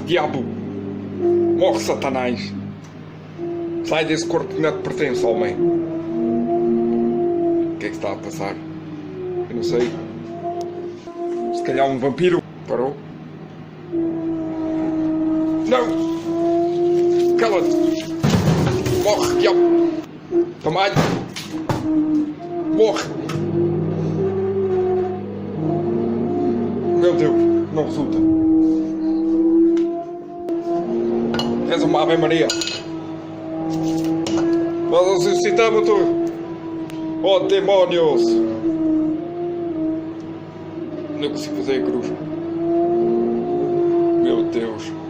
diabo! Morre, Satanás! Sai desse corpo que não te pertence, homem! O que é que está a passar? Eu não sei. Se calhar um vampiro parou. Não! Cala-te! Morre, diabo! Toma-lhe! Morre! Meu Deus, não resulta. És uma Ave Maria. Nós ressuscitamos-te. Oh, demónios! Não consigo fazer a cruz. Meu Deus.